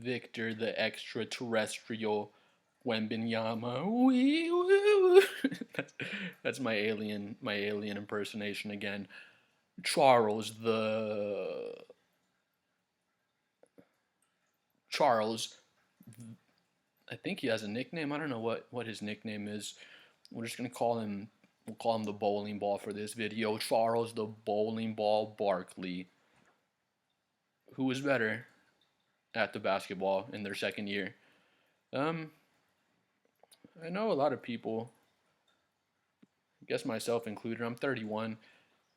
Victor the extraterrestrial Wembanyama. Wee woo. That's my alien impersonation again. Charles. I think he has a nickname. I don't know what his nickname is. We're just gonna call him. We'll call him the bowling ball for this video. Charles the bowling ball Barkley. Who was better at the basketball in their second year? Um, I know a lot of people, I guess myself included. I'm 31.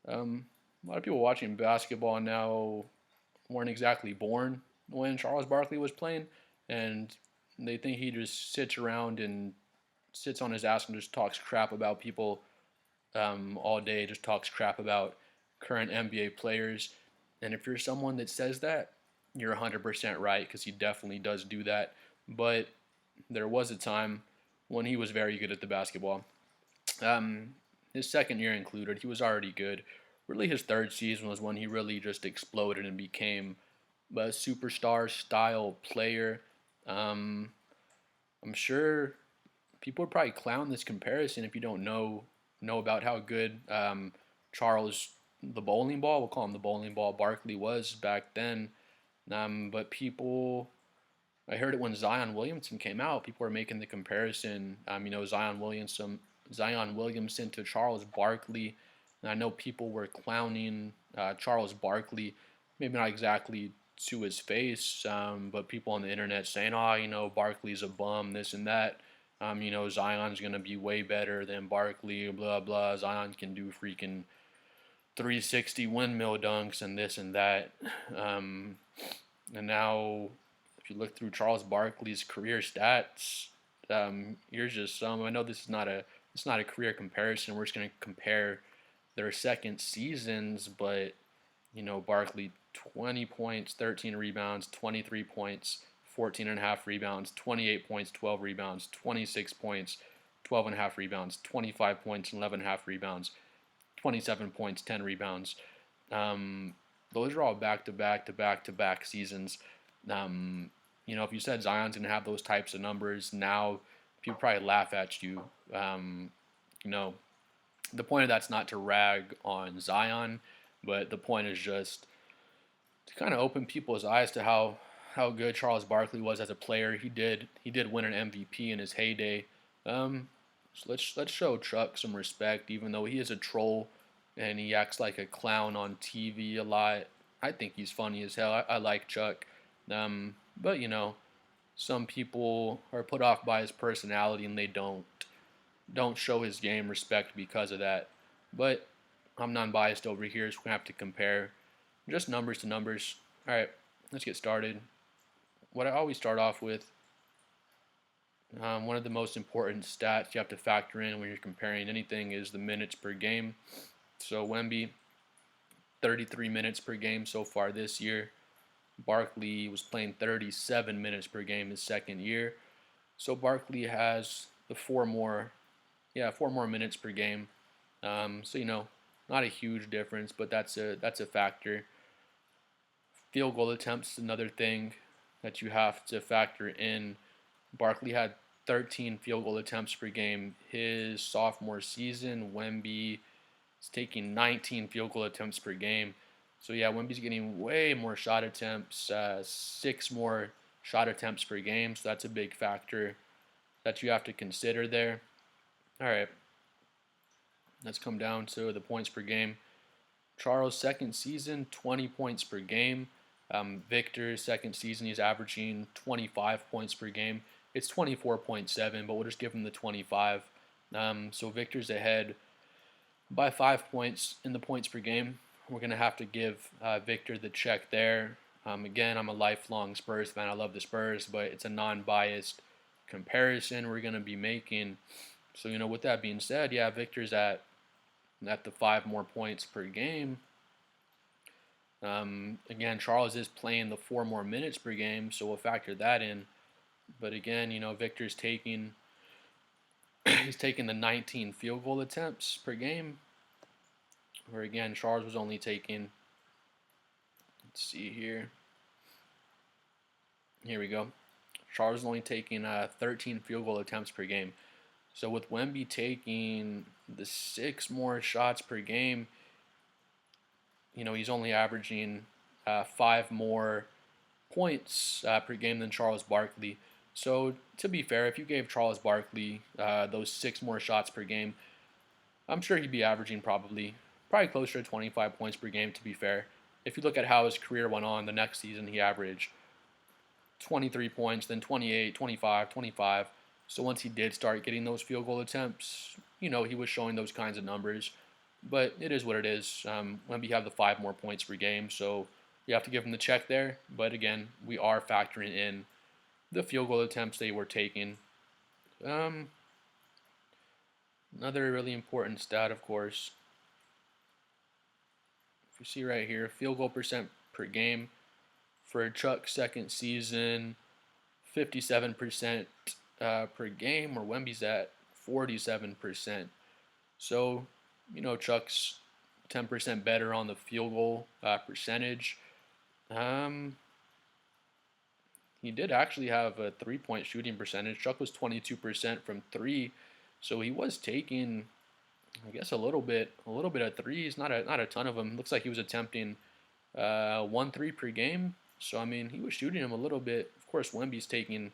A lot of people watching basketball now weren't exactly born when Charles Barkley was playing, and they think he just sits around and sits on his ass and just talks crap about people all day, just talks crap about current NBA players. And if you're someone that says that, you're 100% right because he definitely does do that. But there was a time when he was very good at the basketball. Um, his second year included, he was already good. Really, his third season was when he really just exploded and became a superstar style player. Um, I'm sure people would probably clown this comparison if you don't know about how good Charles the bowling ball, we'll call him the bowling ball, Barkley was back then. But people, I heard it when Zion Williamson came out. People were making the comparison. Zion Williamson to Charles Barkley. And I know people were clowning Charles Barkley, maybe not exactly to his face, but people on the internet saying, "Oh, Barkley's a bum, this and that." Zion's gonna be way better than Barkley, blah blah. Zion can do freaking 360 windmill dunks and this and that. Um, and now, if you look through Charles Barkley's career stats, here's just some. I know this is not a career comparison. We're just gonna compare their second seasons, but Barkley 20 points, 13 rebounds, 23 points, 14 and a half rebounds, 28 points, 12 rebounds, 26 points, 12 and a half rebounds, 25 points, 11 and a half rebounds, 27 points, 10 rebounds. Um, those are all back to back to back to back seasons. If you said Zion's going to have those types of numbers now, people probably laugh at you. You know, the point of that's not to rag on Zion, but the point is just to kind of open people's eyes to how good Charles Barkley was as a player. He did win an MVP in his heyday. So let's show Chuck some respect, even though he is a troll and he acts like a clown on TV a lot. I think he's funny as hell. I like Chuck, but some people are put off by his personality and they don't show his game respect because of that. But I'm non-biased over here, so we're gonna have to compare just numbers to numbers. All right, let's get started. What I always start off with, one of the most important stats you have to factor in when you're comparing anything is the minutes per game. So Wemby, 33 minutes per game so far this year. Barkley was playing 37 minutes per game his second year. So Barkley has the four more minutes per game. So not a huge difference, but that's a factor. Field goal attempts is another thing that you have to factor in. Barkley had 13 field goal attempts per game his sophomore season. Wemby is taking 19 field goal attempts per game. So yeah, Wemby's getting way more shot attempts, 6 more shot attempts per game. So that's a big factor that you have to consider there. All right, let's come down to the points per game. Charles' second season, 20 points per game. Victor's second season, he's averaging 25 points per game. It's 24.7, but we'll just give him the 25. So Victor's ahead by 5 points in the points per game. We're going to have to give Victor the check there. Again, I'm a lifelong Spurs fan. I love the Spurs, but it's a non-biased comparison we're going to be making. So, with that being said, yeah, Victor's at the 5 more points per game. Again, Charles is playing the 4 more minutes per game, so we'll factor that in. But again, Victor's taking he's taking the 19 field goal attempts per game. Where again, Charles was only taking, let's see here, Here we go. Charles is only taking 13 field goal attempts per game. So with Wemby taking the 6 more shots per game, he's only averaging 5 more points per game than Charles Barkley. So to be fair, if you gave Charles Barkley those 6 more shots per game, I'm sure he'd be averaging probably closer to 25 points per game. To be fair, if you look at how his career went on, the next season he averaged 23 points, then 28, 25, 25. So once he did start getting those field goal attempts, he was showing those kinds of numbers. But it is what it is. Wemby have the 5 more points per game, so you have to give him the check there. But again, we are factoring in the field goal attempts they were taking. Um, Another really important stat, of course, if you see right here, field goal percent per game for Chuck's second season, 57% per game, where Wemby's at 47%. So, Chuck's 10% better on the field goal percentage. Um, he did actually have a 3-point shooting percentage. Chuck was 22% from three, so he was taking, I guess, a little bit of threes, not a ton of them. Looks like he was attempting 1 3 per game. So I mean, he was shooting them a little bit. Of course, Wemby's taking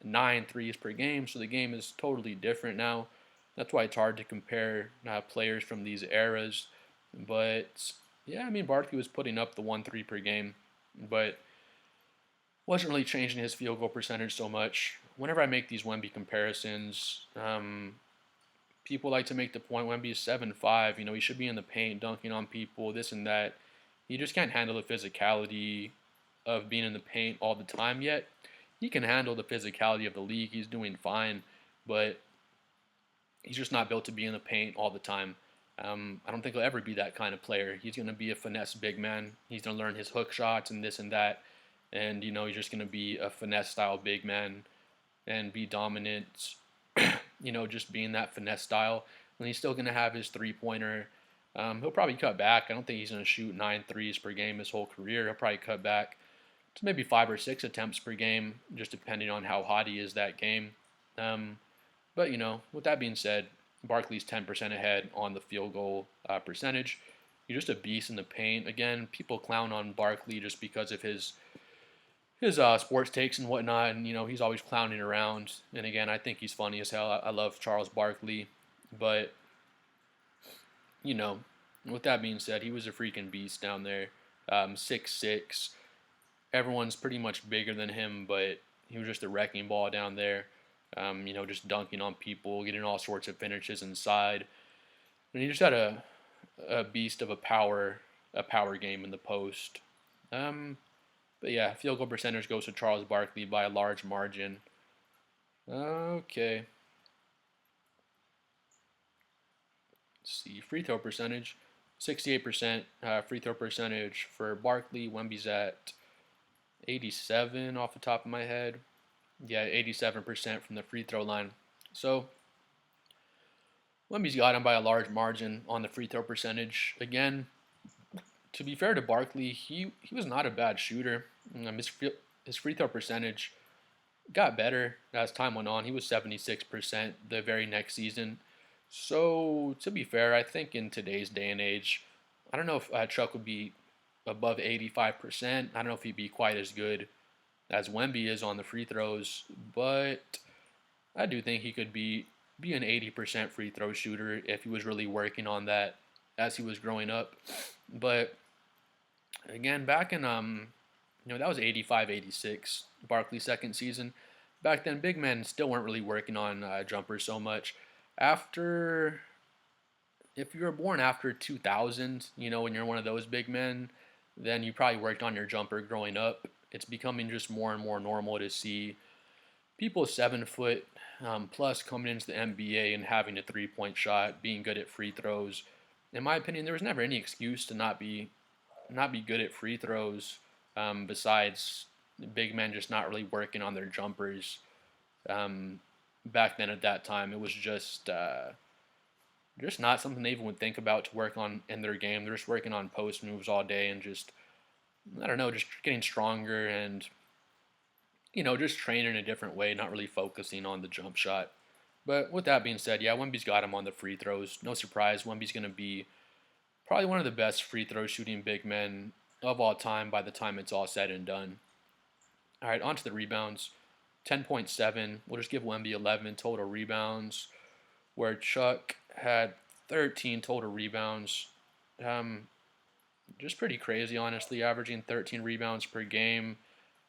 9 threes per game, so the game is totally different now. That's why it's hard to compare players from these eras. But yeah, I mean, Barkley was putting up the 1 3 per game, but wasn't really changing his field goal percentage so much. Whenever I make these Wemby comparisons, people like to make the point Wemby is 7'5". He should be in the paint, dunking on people, this and that. He just can't handle the physicality of being in the paint all the time yet. He can handle the physicality of the league. He's doing fine, but he's just not built to be in the paint all the time. I don't think he'll ever be that kind of player. He's going to be a finesse big man. He's going to learn his hook shots and this and that. And, he's just going to be a finesse style big man and be dominant, just being that finesse style. And he's still going to have his three-pointer. He'll probably cut back. I don't think he's going to shoot 9 threes per game his whole career. He'll probably cut back to maybe 5 or 6 attempts per game, just depending on how hot he is that game. But, with that being said, Barkley's 10% ahead on the field goal percentage. He's just a beast in the paint. Again, people clown on Barkley just because of his sports takes and whatnot, and he's always clowning around. And again, I think he's funny as hell. I love Charles Barkley, but with that being said, he was a freaking beast down there. 6'6". Everyone's pretty much bigger than him, but he was just a wrecking ball down there. Just dunking on people, getting all sorts of finishes inside, and he just had a beast of a power game in the post. But yeah, field goal percentage goes to Charles Barkley by a large margin. Okay. Let's see, free throw percentage, 68% free throw percentage for Barkley. Wemby's at 87 off the top of my head. Yeah, 87% from the free throw line. So Wemby's got him by a large margin on the free throw percentage. Again, to be fair to Barkley, he was not a bad shooter. His free throw percentage got better as time went on. He was 76% the very next season. So to be fair, I think in today's day and age, I don't know if Chuck would be above 85%. I don't know if he'd be quite as good as Wemby is on the free throws, but I do think he could be an 80% free throw shooter if he was really working on that as he was growing up. But again, back in that was 85-86, Barkley's second season. Back then, big men still weren't really working on jumpers so much. If you were born after 2000, when you're one of those big men, then you probably worked on your jumper growing up. It's becoming just more and more normal to see people 7 foot plus coming into the NBA and having a 3-point shot, being good at free throws. In my opinion, there was never any excuse to not be good at free throws. Besides big men just not really working on their jumpers. Back then at that time, it was just not something they even would think about to work on in their game. They're just working on post moves all day and just, I don't know, just getting stronger and just training in a different way, not really focusing on the jump shot. But with that being said, yeah, Wemby's got him on the free throws. No surprise, Wemby's going to be probably one of the best free throw shooting big men of all time by the time it's all said and done. All right, on to the rebounds. 10.7. We'll just give Wemby 11 total rebounds, where Chuck had 13 total rebounds. Um, just pretty crazy, honestly, averaging 13 rebounds per game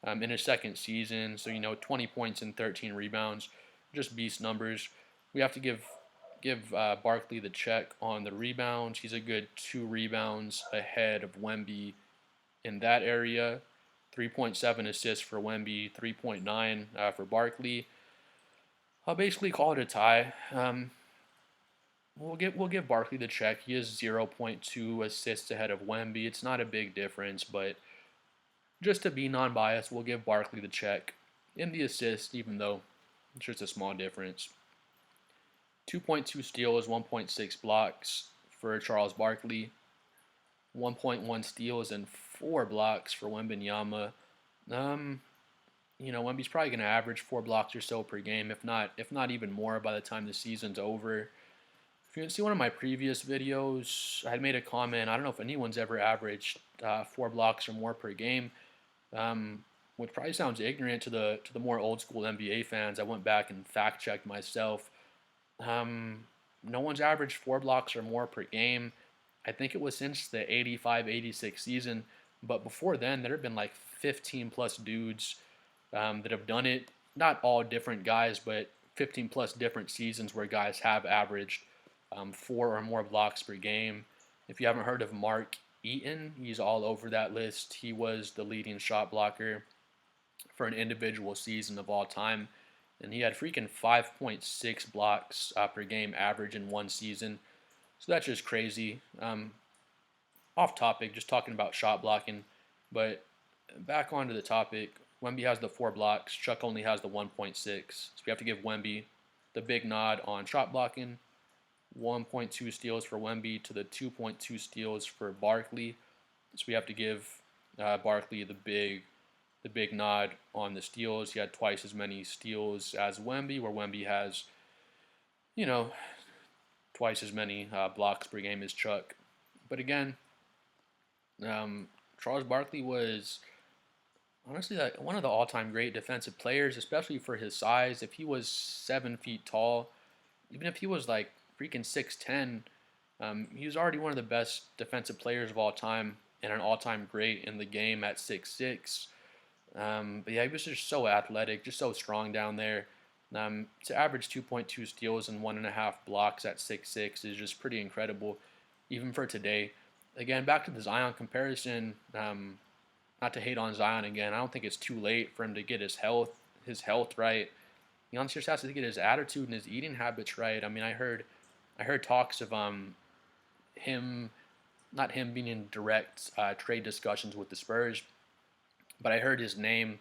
in his second season. So 20 points and 13 rebounds, just beast numbers. We have to give Barkley the check on the rebounds. He's a good 2 rebounds ahead of Wemby in that area. 3.7 assists for Wemby, 3.9 for Barkley. I'll basically call it a tie. We'll give Barkley the check. He is 0.2 assists ahead of Wemby. It's not a big difference, but just to be non-biased, we'll give Barkley the check in the assist, even though it's just a small difference. 2.2 steals, 1.6 blocks for Charles Barkley, 1.1 steals and 4 blocks for Wembanyama. Wemby's probably going to average 4 blocks or so per game, if not even more by the time the season's over. If you can see one of my previous videos, I had made a comment. I don't know if anyone's ever averaged 4 blocks or more per game, which probably sounds ignorant to the more old school NBA fans. I went back and fact checked myself. No one's averaged 4 blocks or more per game. I think it was since the 85-86 season, but before then there have been like 15 plus dudes that have done it. Not all different guys, but 15 plus different seasons where guys have averaged 4 or more blocks per game. If you haven't heard of Mark Eaton, he's all over that list. He was the leading shot blocker for an individual season of all time, and he had freaking 5.6 blocks per game average in one season. So that's just crazy. Off topic, just talking about shot blocking, but back onto the topic. Wemby has the 4 blocks. Chuck only has the 1.6. So we have to give Wemby the big nod on shot blocking. 1.2 steals for Wemby to the 2.2 steals for Barkley. So we have to give Barkley the big nod on the steals. He had twice as many steals as Wemby, where Wemby has, twice as many blocks per game as Chuck. But again, Charles Barkley was honestly like one of the all-time great defensive players, especially for his size. If he was 7 feet tall, even if he was like freaking 6'10", he was already one of the best defensive players of all time and an all-time great in the game at 6'6". But yeah, he was just so athletic, just so strong down there. To average 2.2 steals and 1.5 blocks at 6'6" is just pretty incredible, even for today. Again, back to the Zion comparison. Not to hate on Zion again, I don't think it's too late for him to get his health right. He honestly just has to get his attitude and his eating habits right. I mean, I heard talks of not him being in direct trade discussions with the Spurs, but I heard his name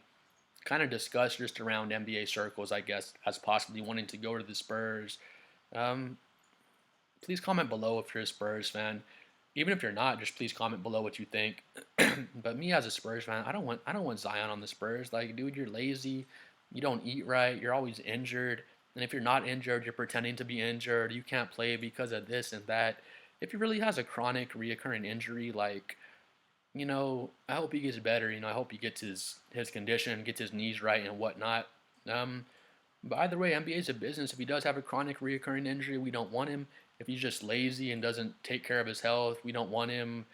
kind of discussed just around NBA circles, I guess, as possibly wanting to go to the Spurs. Please comment below if you're a Spurs fan. Even if you're not, just please comment below what you think. But me as a Spurs fan, I don't want Zion on the Spurs. Like, dude, you're lazy. You don't eat right. You're always injured. And if you're not injured, you're pretending to be injured. You can't play because of this and that. If he really has a chronic, reoccurring injury, like, I hope he gets better. I hope he gets his condition, gets his knees right and whatnot. But either way, NBA is a business. If he does have a chronic, reoccurring injury, we don't want him. If he's just lazy and doesn't take care of his health, we don't want him.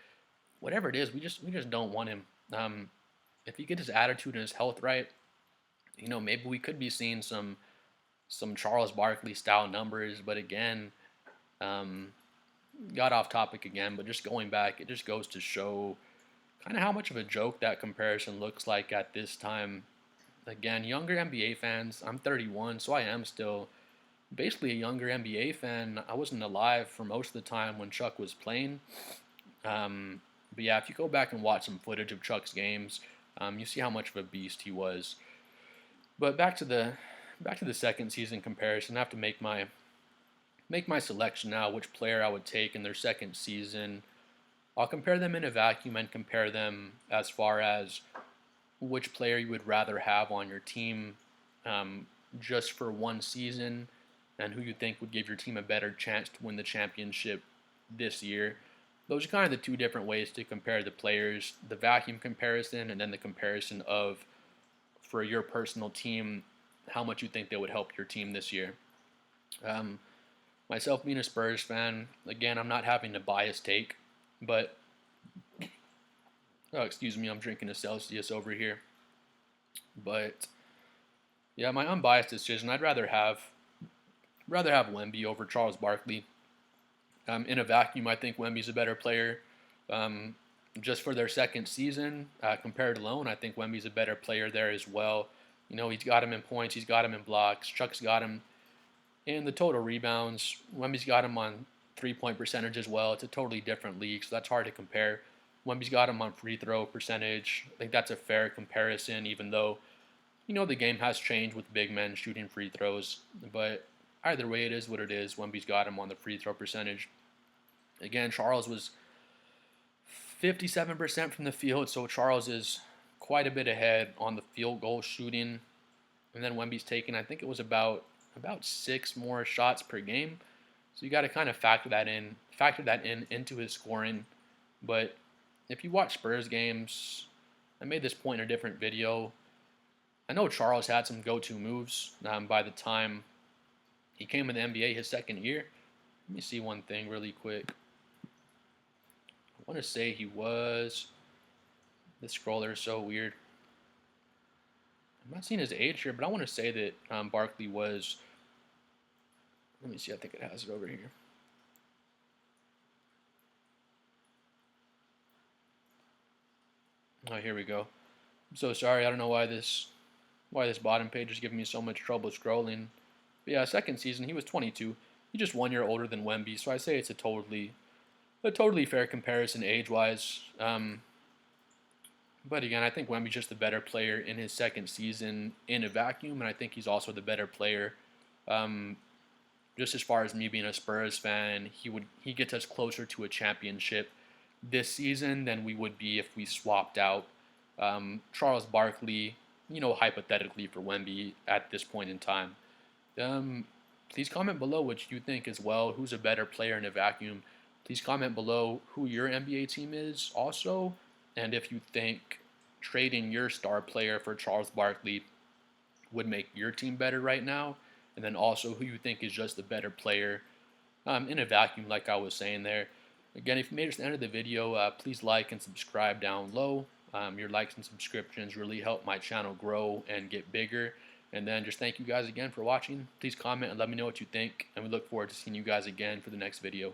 Whatever it is, we just don't want him. If he gets his attitude and his health right, maybe we could be seeing some Charles Barkley style numbers. But again, got off topic again. But just going back, it just goes to show kind of how much of a joke that comparison looks like at this time. Again, younger NBA fans, I'm 31, so I am still basically a younger NBA fan. I wasn't alive for most of the time when Chuck was playing. But yeah, if you go back and watch some footage of Chuck's games, you see how much of a beast he was. But back to the second season comparison, I have to make my selection now, which player I would take in their second season. I'll compare them in a vacuum and compare them as far as which player you would rather have on your team um, just for one season, and who you think would give your team a better chance to win the championship this year. Those are kind of the two different ways to compare the players: the vacuum comparison, and then the comparison of, for your personal team, how much you think they would help your team this year. Um, Myself being a Spurs fan, again, I'm not having a biased take, but oh, excuse me, I'm drinking a Celsius over here. But yeah, my unbiased decision, I'd rather have Wemby over Charles Barkley. In a vacuum, I think Wemby's a better player. Um, just for their second season, compared alone, I think Wemby's a better player there as well. You know, he's got him in points, he's got him in blocks, Chuck's got him in the total rebounds. Wemby's got him on 3-point percentage as well. It's a totally different league, so that's hard to compare. Wemby's got him on free throw percentage. I think that's a fair comparison, even though, you know, the game has changed with big men shooting free throws. But either way, it is what it is. Wemby's got him on the free throw percentage. Again, Charles was 57% from the field, so Charles is quite a bit ahead on the field goal shooting. And then Wemby's taken, I think it was about 6 more shots per game. So you got to kind of factor that in into his scoring. But if you watch Spurs games, I made this point in a different video. I know Charles had some go-to moves by the time he came in the NBA his second year. Let me see one thing really quick. I want to say he was. The scroller is so weird. I'm not seeing his age here, but I want to say that Barkley was. Let me see. I think it has it over here. Oh, here we go. I'm so sorry. I don't know why this bottom page is giving me so much trouble scrolling. But yeah, second season he was 22. He's just 1 year older than Wemby, so I say it's a totally fair comparison age-wise. But again, I think Wemby's just the better player in his second season in a vacuum, and I think he's also the better player. Just as far as me being a Spurs fan, he gets us closer to a championship this season than we would be if we swapped out Charles Barkley, you know, hypothetically for Wemby at this point in time. Please comment below what you think as well. Who's a better player in a vacuum? Please comment below who your NBA team is also, and if you think trading your star player for Charles Barkley would make your team better right now, and then also who you think is just the better player in a vacuum, like I was saying there. Again, if you made it to the end of the video, please like and subscribe down low. Your likes and subscriptions really help my channel grow and get bigger. And then just thank you guys again for watching. Please comment and let me know what you think, and we look forward to seeing you guys again for the next video.